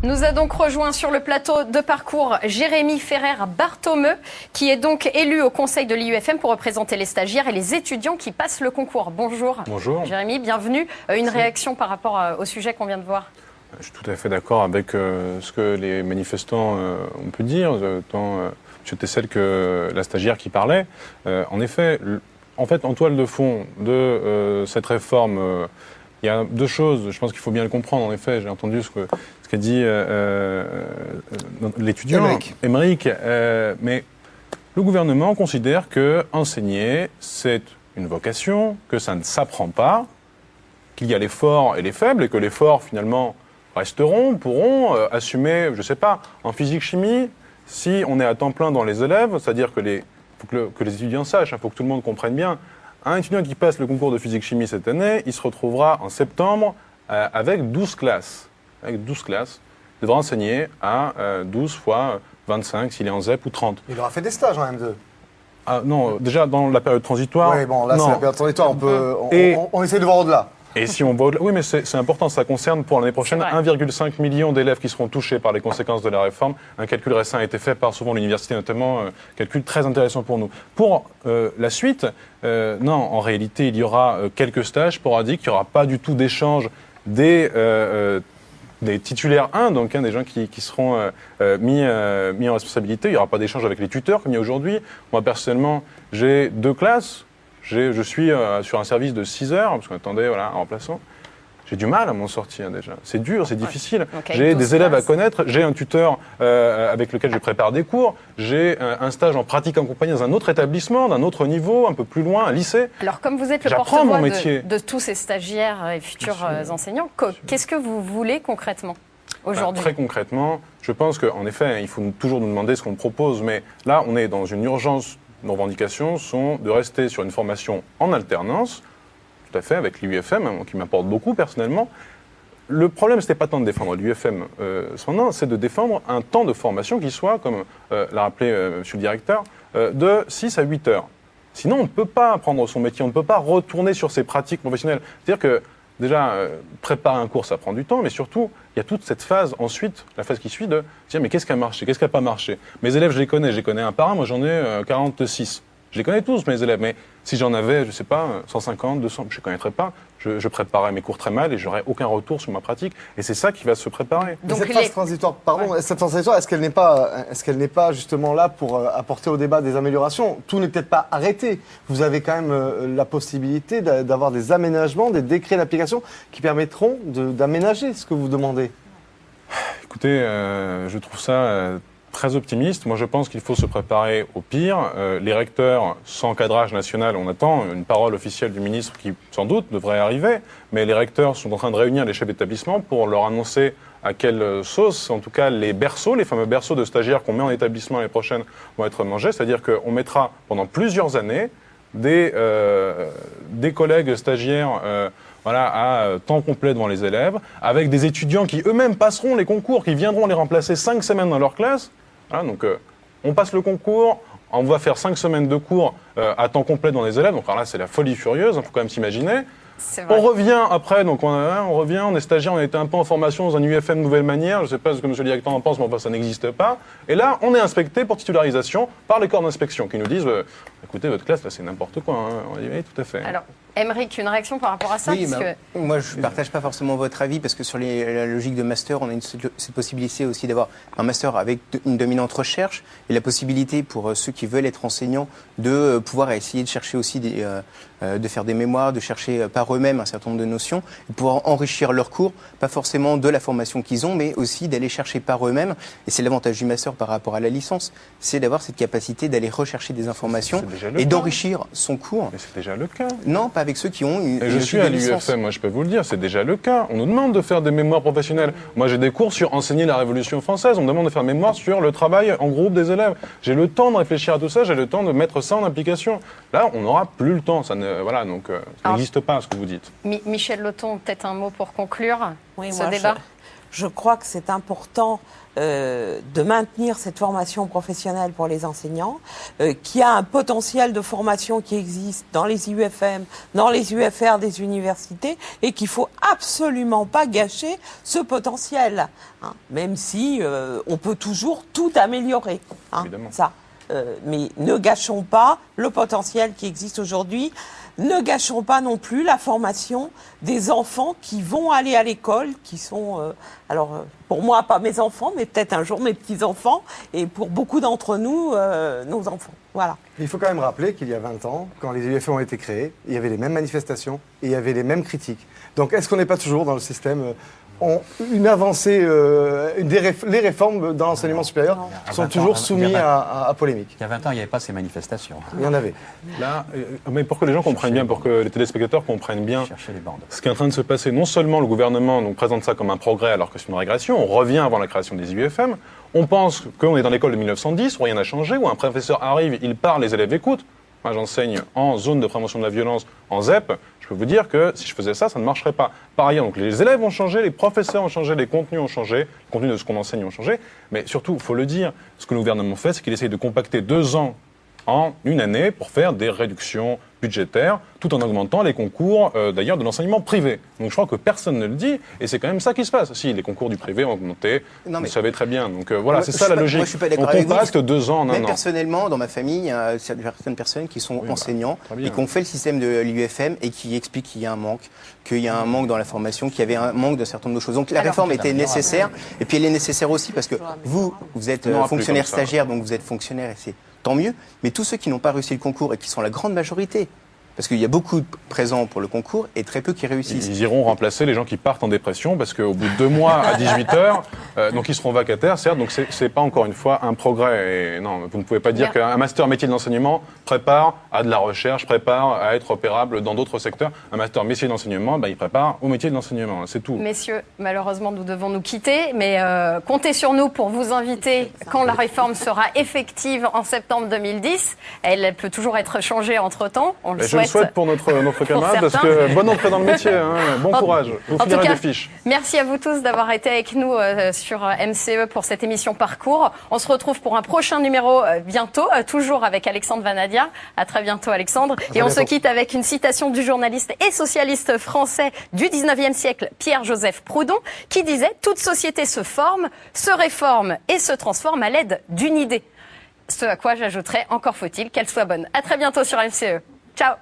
Nous a donc rejoint sur le plateau de Parcours Jérémy Ferrer-Barthomeu, qui est donc élu au conseil de l'IUFM pour représenter les stagiaires et les étudiants qui passent le concours. Bonjour. Bonjour. Jérémy, bienvenue. Une réaction par rapport au sujet qu'on vient de voir? Je suis tout à fait d'accord avec ce que les manifestants ont pu dire, tant M. Tessel que la stagiaire qui parlait. En effet, en toile de fond de cette réforme, il y a deux choses, je pense qu'il faut bien le comprendre. En effet, j'ai entendu ce qu'a dit l'étudiant, Émeric, mais le gouvernement considère que enseigner, c'est une vocation, que ça ne s'apprend pas, qu'il y a les forts et les faibles, et que les forts, finalement, pourront assumer, je ne sais pas, en physique-chimie, si on est à temps plein dans les élèves, c'est-à-dire que que les étudiants sachent, il faut que tout le monde comprenne bien. Un étudiant qui passe le concours de physique-chimie cette année, il se retrouvera en septembre avec 12 classes. Avec 12 classes, il devra enseigner à 12 fois 25 s'il est en ZEP ou 30. Il aura fait des stages en M2. Ah, non, déjà dans la période transitoire. Oui, bon, là c'est la période transitoire, on essaie de voir au-delà. Et si on va au-delà, oui, mais c'est important, ça concerne pour l'année prochaine 1,5 million d'élèves qui seront touchés par les conséquences de la réforme. Un calcul récent a été fait par souvent l'université, notamment, calcul très intéressant pour nous. Pour la suite, non, en réalité, il y aura quelques stages sporadiques, il n'y aura pas du tout d'échange des titulaires 1, donc des gens qui seront mis en responsabilité. Il n'y aura pas d'échange avec les tuteurs comme il y a aujourd'hui. Moi, personnellement, j'ai 2 classes. Je suis sur un service de 6 heures, parce qu'on attendait un remplaçant. J'ai du mal à m'en sortir déjà. C'est dur, c'est difficile. J'ai des élèves à connaître, j'ai un tuteur avec lequel je prépare des cours, j'ai un stage en pratique accompagnée dans un autre établissement, d'un autre niveau, un peu plus loin, un lycée. Alors comme vous êtes le porte-voix de tous ces stagiaires et futurs enseignants, qu'est-ce que vous voulez concrètement aujourd'hui? Très concrètement, je pense qu'en effet, il faut toujours nous demander ce qu'on propose, mais là, on est dans une urgence. Nos revendications sont de rester sur une formation en alternance, tout à fait, avec l'IUFM, qui m'apporte beaucoup personnellement. Le problème, ce n'était pas tant de défendre l'IUFM, cependant, c'est de défendre un temps de formation qui soit, comme l'a rappelé monsieur le directeur, de 6 à 8 heures. Sinon, on ne peut pas apprendre son métier, on ne peut pas retourner sur ses pratiques professionnelles. C'est-à-dire que, déjà, préparer un cours, ça prend du temps, mais surtout, il y a toute cette phase ensuite, la phase qui suit, de dire mais qu'est-ce qui a marché, qu'est-ce qui n'a pas marché. Mes élèves, je les connais un par un, moi j'en ai 46. Je les connais tous, mes élèves, mais si j'en avais, je ne sais pas, 150, 200, je ne les connaîtrais pas. Je préparais mes cours très mal et j'aurais aucun retour sur ma pratique. Et c'est ça qui va se préparer. Donc cette phase transitoire, cette phase transitoire, est-ce qu'elle n'est pas justement là pour apporter au débat des améliorations? Tout n'est peut-être pas arrêté. Vous avez quand même la possibilité d'avoir des aménagements, des décrets d'application qui permettront d'aménager ce que vous demandez. Écoutez, je trouve ça très optimiste. Moi, je pense qu'il faut se préparer au pire. Les recteurs, sans cadrage national, on attend une parole officielle du ministre qui, sans doute, devrait arriver. Mais les recteurs sont en train de réunir les chefs d'établissement pour leur annoncer à quelle sauce, en tout cas, les berceaux, les fameux berceaux de stagiaires qu'on met en établissement l'année prochaine vont être mangés. C'est-à-dire qu'on mettra pendant plusieurs années des collègues stagiaires à temps complet devant les élèves, avec des étudiants qui eux-mêmes passeront les concours, qui viendront les remplacer 5 semaines dans leur classe. Voilà, donc on passe le concours, on va faire 5 semaines de cours à temps complet dans les élèves. Donc alors là, c'est la folie furieuse, il faut quand même s'imaginer. On revient après, donc on est stagiaire, on a été un peu en formation dans un UFM nouvelle manière, je ne sais pas ce que monsieur le directeur en pense, mais enfin, ça n'existe pas. Et là, on est inspecté pour titularisation par les corps d'inspection qui nous disent écoutez, votre classe, là, c'est n'importe quoi. On dit oui, tout à fait. Alors, Émeric, une réaction par rapport à ça? Oui, moi, je ne partage pas forcément votre avis, parce que sur la logique de master, on a cette possibilité aussi d'avoir un master avec une dominante recherche, et la possibilité pour ceux qui veulent être enseignants de pouvoir essayer de chercher aussi de faire des mémoires, de chercher par eux-mêmes un certain nombre de notions, et pouvoir enrichir leurs cours, pas forcément de la formation qu'ils ont, mais aussi d'aller chercher par eux-mêmes. Et c'est l'avantage du master par rapport à la licence, c'est d'avoir cette capacité d'aller rechercher des informations et d'enrichir son cours. Mais c'est déjà le cas. Non, pas avec ceux qui ont une je suis à l'IUFM, moi je peux vous le dire, c'est déjà le cas. On nous demande de faire des mémoires professionnelles. Moi j'ai des cours sur enseigner la Révolution française, on me demande de faire un mémoire sur le travail en groupe des élèves. J'ai le temps de réfléchir à tout ça, j'ai le temps de mettre ça en application. Là, on n'aura plus le temps. Ça n'existe pas, ce que vous dites. Michel Loton, peut-être un mot pour conclure ce moi, débat. je crois que c'est important de maintenir cette formation professionnelle pour les enseignants, qu'il y a un potentiel de formation qui existe dans les IUFM, dans les UFR des universités, et qu'il faut absolument pas gâcher ce potentiel, hein, même si on peut toujours tout améliorer. Hein, ça. Mais ne gâchons pas le potentiel qui existe aujourd'hui. Ne gâchons pas non plus la formation des enfants qui vont aller à l'école, qui sont, pour moi, pas mes enfants, mais peut-être un jour mes petits-enfants, et pour beaucoup d'entre nous, nos enfants. Voilà. Il faut quand même rappeler qu'il y a 20 ans, quand les UFM ont été créés, il y avait les mêmes manifestations et il y avait les mêmes critiques. Donc est-ce qu'on n'est pas toujours dans le système une avancée, les réformes dans l'enseignement supérieur sont toujours soumises à polémique. Il y a 20 ans, il n'y avait pas ces manifestations. Il y en avait. Là, mais pour que les gens comprennent bien, pour que les téléspectateurs comprennent bien ce qui est en train de se passer, non seulement le gouvernement donc, présente ça comme un progrès alors que c'est une régression, on revient avant la création des IUFM, on pense qu'on est dans l'école de 1910 où rien n'a changé, où un professeur arrive, il parle, les élèves écoutent. Moi, j'enseigne en zone de prévention de la violence, en ZEP. Je peux vous dire que si je faisais ça, ça ne marcherait pas. Par ailleurs, donc, les élèves ont changé, les professeurs ont changé, les contenus ont changé, les contenus de ce qu'on enseigne ont changé. Mais surtout, il faut le dire, ce que le gouvernement fait, c'est qu'il essaye de compacter 2 ans en une année pour faire des réductions budgétaires, tout en augmentant les concours, d'ailleurs, de l'enseignement privé. Donc je crois que personne ne le dit, et c'est quand même ça qui se passe. Si, les concours du privé ont augmenté, vous le savez très bien. Donc voilà, c'est ça la logique. Moi, je suis pas d'accord on avec compacte 2 ans en un an. Même personnellement, dans ma famille, il y a certaines personnes qui sont enseignants et qui ont fait le système de l'UFM et qui expliquent qu'il y a un manque, qu'il y a un manque dans la formation, qu'il y avait un manque de certaines de choses. Donc la réforme était nécessaire, et puis elle est nécessaire aussi parce que vous êtes fonctionnaire stagiaire, donc vous êtes fonctionnaire et c'est tant mieux, mais tous ceux qui n'ont pas réussi le concours et qui sont la grande majorité, parce qu'il y a beaucoup de présents pour le concours et très peu qui réussissent. Ils iront remplacer les gens qui partent en dépression parce qu'au bout de 2 mois à 18 heures, donc ils seront vacataires, certes, donc c'est pas encore une fois un progrès. Et non, vous ne pouvez pas dire qu'un master métier de l'enseignement prépare à de la recherche, prépare à être opérable dans d'autres secteurs. Un master métier de l'enseignement, il prépare au métier de l'enseignement, c'est tout. Messieurs, malheureusement, nous devons nous quitter, mais comptez sur nous pour vous inviter quand la réforme sera effective en septembre 2010. Elle peut toujours être changée entre-temps, on le souhaite. Je le souhaite pour notre camarade, parce que bonne entrée dans le métier, bon courage, vous finirez des fiches. Merci à vous tous d'avoir été avec nous sur MCE pour cette émission Parcours. On se retrouve pour un prochain numéro bientôt, toujours avec Alexandre Vanadia. À très bientôt Alexandre. Et on se quitte avec une citation du journaliste et socialiste français du 19e siècle, Pierre-Joseph Proudhon, qui disait « Toute société se forme, se réforme et se transforme à l'aide d'une idée ». Ce à quoi j'ajouterais « Encore faut-il qu'elle soit bonne ». À très bientôt sur MCE. Ciao.